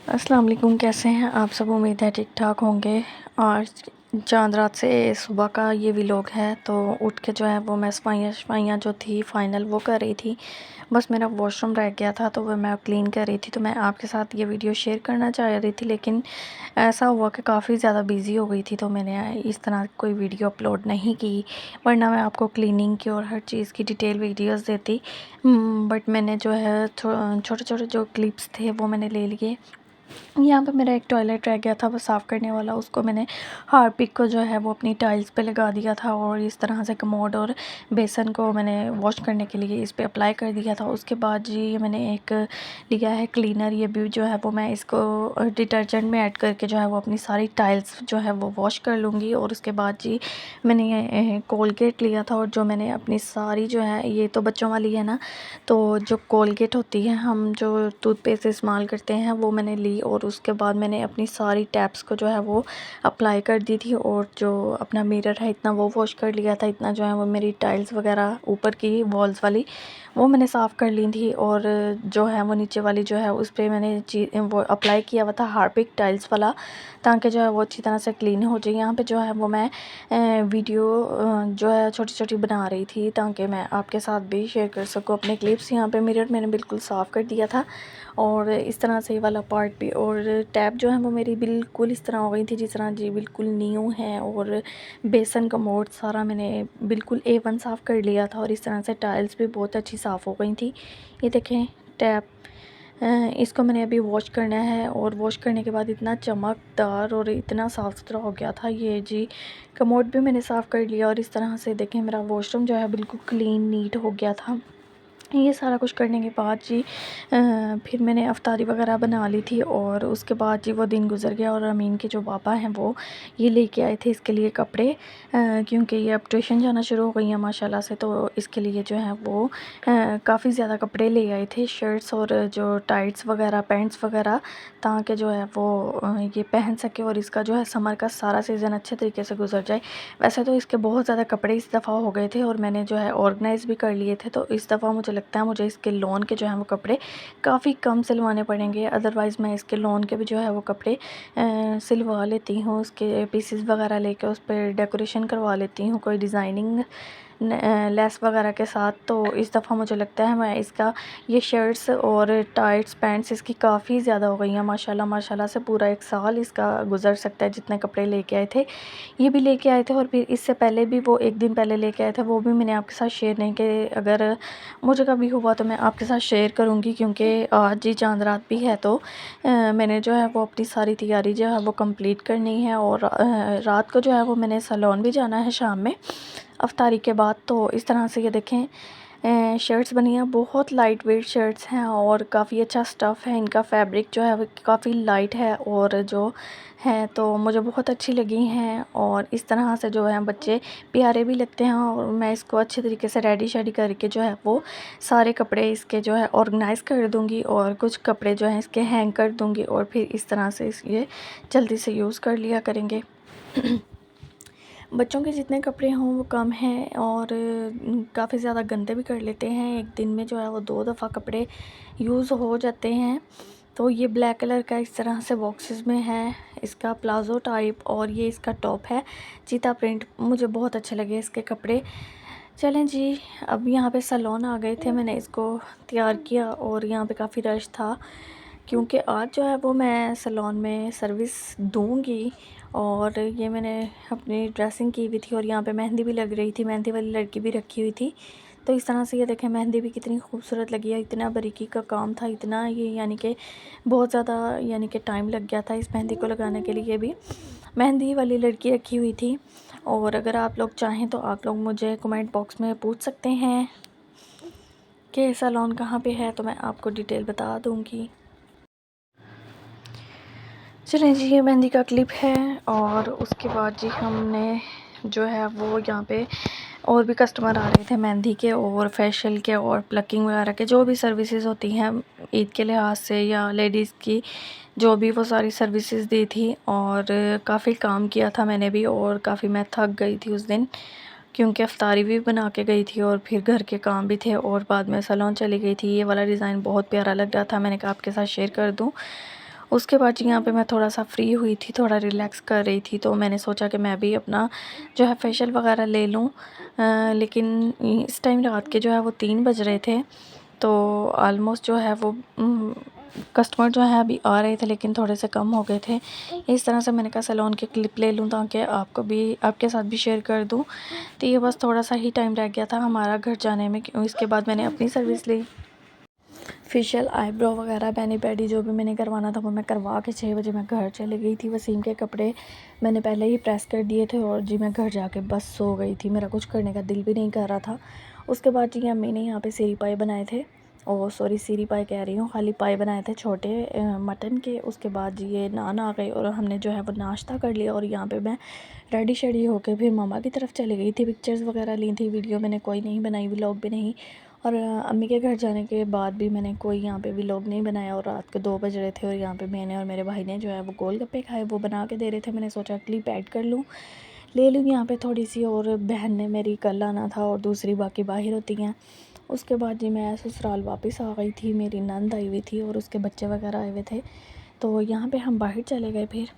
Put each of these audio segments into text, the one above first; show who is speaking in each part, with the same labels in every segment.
Speaker 1: अस्सलाम वालेकुम, कैसे हैं आप सब। उम्मीद है ठीक ठाक होंगे। आज चांद रात से सुबह का ये व्लॉग है। तो उठ के जो है वो मैं सफाइयाँ जो थी फ़ाइनल वो कर रही थी। बस मेरा वॉशरूम रह गया था तो वह मैं क्लीन कर रही थी। तो मैं आपके साथ ये वीडियो शेयर करना चाह रही थी, लेकिन ऐसा हुआ कि काफ़ी ज़्यादा बिज़ी हो गई थी तो मैंने इस तरह कोई वीडियो अपलोड नहीं की, वरना मैं आपको क्लीनिंग की और हर चीज़ की डिटेल वीडियोस देती। बट मैंने जो है छोटे छोटे जो क्लिप्स थे वो मैंने ले लिए। यहाँ पे मेरा एक टॉयलेट रह गया था वो साफ़ करने वाला, उसको मैंने हार्पिक को जो है वो अपनी टाइल्स पे लगा दिया था और इस तरह से कमोड और बेसन को मैंने वॉश करने के लिए इस पे अप्लाई कर दिया था। उसके बाद जी मैंने एक लिया है क्लीनर, ये भी जो है वो मैं इसको डिटर्जेंट में ऐड करके जो है वो अपनी सारी टाइल्स जो है वो वॉश कर लूँगी। और उसके बाद जी मैंने ये कोलगेट लिया था और जो मैंने अपनी सारी जो है, ये तो बच्चों वाली है ना, तो जो कोलगेट होती है हम जो टूथपेस्ट इस्तेमाल करते हैं वो मैंने ली और उसके बाद मैंने अपनी सारी टैप्स को जो है वो अप्लाई कर दी थी। और जो अपना मिरर है इतना वो वॉश कर लिया था, इतना जो है वो मेरी टाइल्स वगैरह ऊपर की वॉल्स वाली वो मैंने साफ़ कर ली थी। और जो है वो नीचे वाली जो है उस पर मैंने वो अप्लाई किया हुआ था हार्पिक टाइल्स वाला, ताकि जो है वो अच्छी तरह से क्लीन हो जाए। यहाँ पे जो है वो मैं वीडियो जो है छोटी छोटी बना रही थी ताकि मैं आपके साथ भी शेयर कर सकूँ अपने क्लिप्स। यहाँ पे मिरर मैंने बिल्कुल साफ़ कर दिया था और इस तरह से ये वाला पार्ट भी। और टैप जो है वो मेरी बिल्कुल इस तरह हो गई थी जिस तरह जी बिल्कुल न्यू है। और बेसन का मोड सारा मैंने बिल्कुल A1 साफ़ कर लिया था और इस तरह से टाइल्स भी बहुत अच्छी साफ़ हो गई थी। ये देखें टैप, इसको मैंने अभी वॉश करना है और वॉश करने के बाद इतना चमकदार और इतना साफ़ सुथरा हो गया था। ये जी कमोड भी मैंने साफ़ कर लिया और इस तरह से देखें मेरा वॉशरूम जो है बिल्कुल क्लीन नीट हो गया था। ये सारा कुछ करने के बाद जी फिर मैंने अफ्तारी वगैरह बना ली थी और उसके बाद जी वो दिन गुजर गया। और अमीन के जो पापा हैं वो ये लेके आए थे इसके लिए कपड़े, क्योंकि ये अब ट्यूशन जाना शुरू हो गई हैं माशाल्लाह से, तो इसके लिए जो है वो काफ़ी ज़्यादा कपड़े ले आए थे, शर्ट्स और जो टाइट्स वगैरह पैंट्स वगैरह, ताकि जो है वो ये पहन सके और इसका जो है समर का सारा सीज़न अच्छे तरीके से गुजर जाए। वैसे तो इसके बहुत ज़्यादा कपड़े इस दफ़ा हो गए थे और मैंने जो है ऑर्गेनाइज़ भी कर लिए थे, तो इस दफ़ा मुझे लगता है मुझे इसके लॉन के जो है वो कपड़े काफ़ी कम सिलवाने पड़ेंगे। अदरवाइज़ मैं इसके लॉन के भी जो है वो कपड़े सिलवा लेती हूँ, उसके पीसेस वगैरह लेके उस पर डेकोरेशन करवा लेती हूँ कोई डिज़ाइनिंग लेस वगैरह के साथ। तो इस दफ़ा मुझे लगता है मैं इसका ये शर्ट्स और टाइट्स पैंट्स इसकी काफ़ी ज़्यादा हो गई हैं माशाल्लाह। माशाल्लाह से पूरा एक साल इसका गुजर सकता है जितने कपड़े लेके आए थे। ये भी लेके आए थे और फिर इससे पहले भी वो एक दिन पहले लेके आए थे, वो भी मैंने आपके साथ शेयर नहीं किए। अगर मुझे कभी हुआ तो मैं आपके साथ शेयर करूँगी, क्योंकि आज ही चांद रात भी है तो मैंने जो है वो अपनी सारी तैयारी जो है वो कंप्लीट करनी है। और रात को जो है वो मैंने सैलून भी जाना है शाम में अफ्तारी के बाद। तो इस तरह से ये देखें शर्ट्स बनी हैं, बहुत लाइट वेट शर्ट्स हैं और काफ़ी अच्छा स्टफ़ है, इनका फैब्रिक जो है वो काफ़ी लाइट है और जो है तो मुझे बहुत अच्छी लगी हैं। और इस तरह से जो है बच्चे प्यारे भी लगते हैं और मैं इसको अच्छे तरीके से रेडी शेडी करके जो है वो सारे कपड़े इसके जो है ऑर्गेनाइज़ कर दूँगी और कुछ कपड़े जो हैं इसके हैंग कर दूँगी और फिर इस तरह से ये जल्दी से यूज़ कर लिया करेंगे। बच्चों के जितने कपड़े हों वो कम हैं और काफ़ी ज़्यादा गंदे भी कर लेते हैं। एक दिन में जो है वो 2 दफ़ा कपड़े यूज़ हो जाते हैं। तो ये ब्लैक कलर का इस तरह से बॉक्सेस में है, इसका प्लाज़ो टाइप, और ये इसका टॉप है चीता प्रिंट। मुझे बहुत अच्छे लगे इसके कपड़े। चलें जी, अब यहाँ पे सैलून आ गए थे, मैंने इसको तैयार किया और यहाँ पे काफ़ी रश था क्योंकि आज जो है वो मैं सैलून में सर्विस दूंगी। और ये मैंने अपनी ड्रेसिंग की हुई थी और यहाँ पे मेहंदी भी लग रही थी, मेहंदी वाली लड़की भी रखी हुई थी। तो इस तरह से ये देखें मेहंदी भी कितनी खूबसूरत लगी है, इतना बारीकी का काम था, इतना ये यानी कि बहुत ज़्यादा यानी कि टाइम लग गया था इस मेहंदी को लगाने के लिए भी। मेहंदी वाली लड़की रखी हुई थी। और अगर आप लोग चाहें तो आप लोग मुझे कमेंट बॉक्स में पूछ सकते हैं कि सैलून कहाँ पे है, तो मैं आपको डिटेल बता दूँगी। चलें जी, ये मेहंदी का क्लिप है और उसके बाद जी हमने जो है वो यहाँ पे और भी कस्टमर आ रहे थे मेहंदी के और फेशियल के और प्लकिंग वगैरह के, जो भी सर्विसेज होती हैं ईद के लिहाज से या लेडीज़ की, जो भी वो सारी सर्विसेज दी थी। और काफ़ी काम किया था मैंने भी और काफ़ी मैं थक गई थी उस दिन, क्योंकि अफ्तारी भी बना के गई थी और फिर घर के काम भी थे और बाद में सैलून चली गई थी। ये वाला डिज़ाइन बहुत प्यारा लग रहा था, मैंने कहा आपके साथ शेयर कर दूँ। उसके बाद जी यहाँ पे मैं थोड़ा सा फ्री हुई थी, थोड़ा रिलैक्स कर रही थी, तो मैंने सोचा कि मैं भी अपना जो है फेशियल वगैरह ले लूँ। लेकिन इस टाइम रात के जो है वो 3 बज रहे थे, तो ऑलमोस्ट जो है वो कस्टमर जो है अभी आ रहे थे, लेकिन थोड़े से कम हो गए थे। इस तरह से मैंने कहा सैलून की क्लिप ले लूँ ताकि आपको भी, आपके साथ भी शेयर कर दूँ। तो ये बस थोड़ा सा ही टाइम रह गया था हमारा घर जाने में। इसके बाद मैंने अपनी सर्विस ली, फेशियल, आईब्रो वगैरह, मैनी पैडी जो भी मैंने करवाना था वो मैं करवा के 6 बजे मैं घर चली गई थी। वसीम के कपड़े मैंने पहले ही प्रेस कर दिए थे और जी मैं घर जाके बस सो गई थी, मेरा कुछ करने का दिल भी नहीं कर रहा था। उसके बाद जी अम्मी ने यहाँ पे सीरी पाए बनाए थे, और सॉरी सीरी पाए कह रही हूँ, खाली पाए बनाए थे छोटे मटन के। उसके बाद जी ये नान आ गए और हमने जो है वो नाश्ता कर लिया। और यहाँ पे मैं रेडी शेडी होके फिर मामा की तरफ चली गई थी, पिक्चर्स वगैरह ली थी, वीडियो मैंने कोई नहीं बनाई, व्लॉग भी नहीं। और अम्मी के घर जाने के बाद भी मैंने कोई यहाँ पे व्लॉग नहीं बनाया। और रात के 2 बज रहे थे और यहाँ पे मैंने और मेरे भाई ने जो है वो गोलगप्पे खाए, वो बना के दे रहे थे। मैंने सोचा क्लिप ऐड कर लूँ, ले लूँ यहाँ पे थोड़ी सी। और बहन ने मेरी कल आना था और दूसरी बाकी बाहर होती हैं। उसके बाद जी मैं ससुराल वापस आ गई थी, मेरी नंद आई हुई थी और उसके बच्चे वगैरह आए हुए थे, तो यहाँ पे हम बाहर चले गए। फिर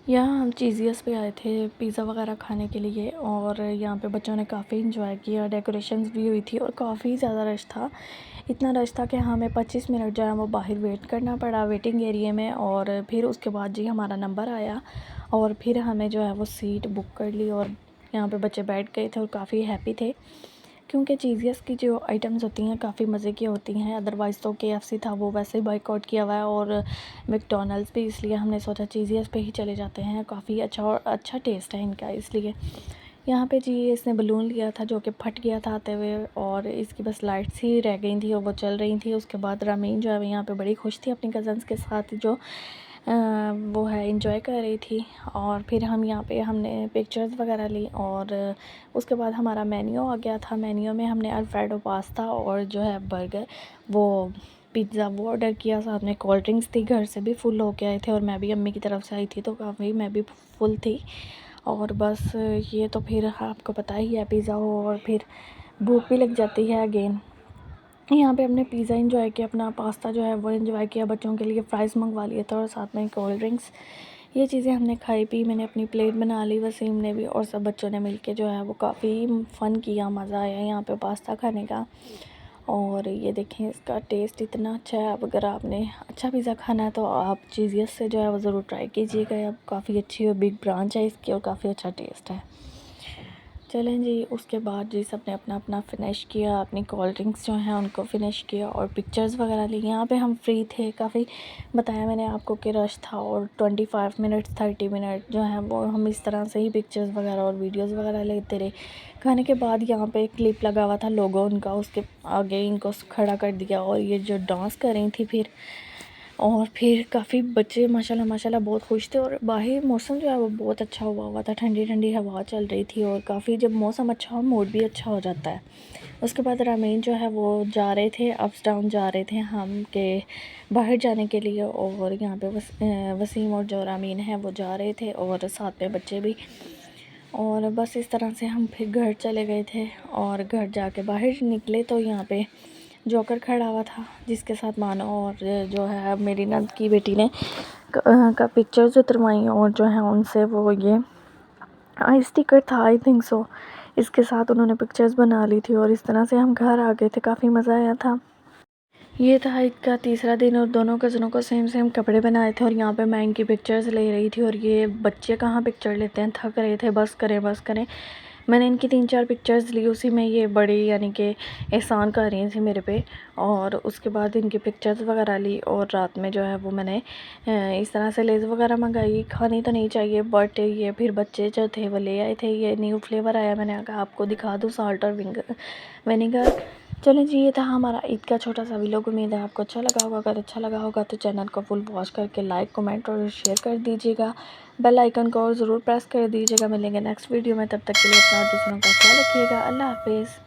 Speaker 1: यहाँ हम चीज़ियस पे आए थे पिज़्ज़ा वगैरह खाने के लिए, और यहाँ पे बच्चों ने काफ़ी इंजॉय किया, डेकोरेशंस भी हुई थी और काफ़ी ज़्यादा रश था। इतना रश था कि हमें 25 मिनट जो है वो बाहर वेट करना पड़ा वेटिंग एरिया में। और फिर उसके बाद जी हमारा नंबर आया और फिर हमें जो है वो सीट बुक कर ली, और यहाँ पे बच्चे बैठ गए थे और काफ़ी हैप्पी थे, क्योंकि चीज़ियस की जो आइटम्स होती हैं काफ़ी मज़े की होती हैं। अदरवाइज़ तो KFC था वो वैसे ही बॉयकॉट किया हुआ है, और मैकडॉनल्ड्स भी, इसलिए हमने सोचा चीज़ियस पे ही चले जाते हैं, काफ़ी अच्छा और अच्छा टेस्ट है इनका। इसलिए यहाँ पे जी इसने बलून लिया था जो कि फट गया था आते हुए, और इसकी बस लाइट्स ही रह गई थी और वो चल रही थी। उसके बाद रामीन जो है यहाँ पे बड़ी खुश थी अपनी कज़न्स के साथ, जो वो है इंजॉय कर रही थी। और फिर हम यहाँ पे हमने पिक्चर्स वगैरह ली, और उसके बाद हमारा मेन्यू आ गया था। मेन्यू में हमने अल्फ्रेडो पास्ता और जो है बर्गर, वो पिज़्ज़ा वो ऑर्डर किया, साथ में कोल्ड ड्रिंक्स थी, घर से भी फुल होके आए थे और मैं भी अम्मी की तरफ से आई थी तो काफ़ी मैं भी फुल थी। और बस ये तो फिर आपको पता ही है, पिज़्ज़ा हो और फिर भूख भी लग जाती है अगेन। यहाँ पे हमने पिज़्ज़ा एंजॉय किया, अपना पास्ता जो है वो एंजॉय किया, बच्चों के लिए फ़्राइज़ मंगवा लिए थे और साथ में कोल्ड ड्रिंक्स, ये चीज़ें हमने खाई पी। मैंने अपनी प्लेट बना ली, वसीम ने भी, और सब बच्चों ने मिलके जो है वो काफ़ी फ़न किया, मज़ा आया यहाँ पे पास्ता खाने का। और ये देखें इसका टेस्ट इतना अच्छा है। अब अगर आपने अच्छा पिज़्ज़ा खाना है तो आप चीज़ियस से जो है वो ज़रूर ट्राई कीजिएगा। अब काफ़ी अच्छी और बिग ब्रांच है इसकी और काफ़ी अच्छा टेस्ट है। चलें जी, उसके बाद जी सबने अपना अपना फ़िनिश किया, अपनी कोल्ड ड्रिंक्स जो हैं उनको फ़िनिश किया और पिक्चर्स वगैरह ली। यहाँ पे हम फ्री थे, काफ़ी बताया मैंने आपको कि रश था, और 25 मिनट 30 मिनट जो है वो हम इस तरह से ही पिक्चर्स वगैरह और वीडियोस वगैरह लेते रहे। खाने के बाद यहाँ पे क्लिप लगा हुआ था लोगो उनका, उसके आगे इनको खड़ा कर दिया और ये जो डांस कर रही थी फिर, और फिर काफ़ी बच्चे माशाल्लाह माशाल्लाह बहुत खुश थे। और बाहर मौसम जो है वो बहुत अच्छा हुआ था, ठंडी ठंडी हवा चल रही थी, और काफ़ी जब मौसम अच्छा हो मूड भी अच्छा हो जाता है। उसके बाद रामीन जो है वो जा रहे थे, अप्स डाउन जा रहे थे हम के बाहर जाने के लिए, और यहाँ पे वसीम और जो रामीन है वो जा रहे थे और साथ में बच्चे भी। और बस इस तरह से हम फिर घर चले गए थे, और घर जाके बाहर निकले तो यहाँ पे जोकर खड़ा हुआ था जिसके साथ मानो और जो है मेरी नंद की बेटी ने का पिक्चर्स उतरवाई, और जो है उनसे वो ये आई स्टिकर था आई थिंक सो, इसके साथ उन्होंने पिक्चर्स बना ली थी। और इस तरह से हम घर आ गए थे, काफ़ी मज़ा आया था। ये था ईद का तीसरा दिन और दोनों कज़नों को सेम सेम कपड़े बनाए थे, और यहाँ पे मैं इनकी पिक्चर्स ले रही थी। और ये बच्चे कहाँ पिक्चर लेते हैं, थक रहे थे, बस करें। मैंने इनकी 3-4 पिक्चर्स ली, उसी में ये बड़ी यानी कि एहसान कर रही थी मेरे पे। और उसके बाद इनकी पिक्चर्स वगैरह ली, और रात में जो है वो मैंने इस तरह से लेज़ वगैरह मंगाई। खानी तो नहीं चाहिए बट ये फिर बच्चे जो थे वो ले आए थे, ये न्यू फ्लेवर आया, मैंने कहा आपको दिखा दूँ, साल्ट और विनेगर। चलें जी, ये था हमारा ईद का छोटा सा व्लॉग। उम्मीद है आपको अच्छा लगा होगा, अगर अच्छा लगा होगा तो चैनल को फुल वॉच करके लाइक कमेंट और शेयर कर दीजिएगा। बेल आइकन को और ज़रूर प्रेस कर दीजिएगा। मिलेंगे नेक्स्ट वीडियो में, तब तक के लिए अपना और दूसरों का ख्याल रखिएगा। अल्लाह हाफिज़।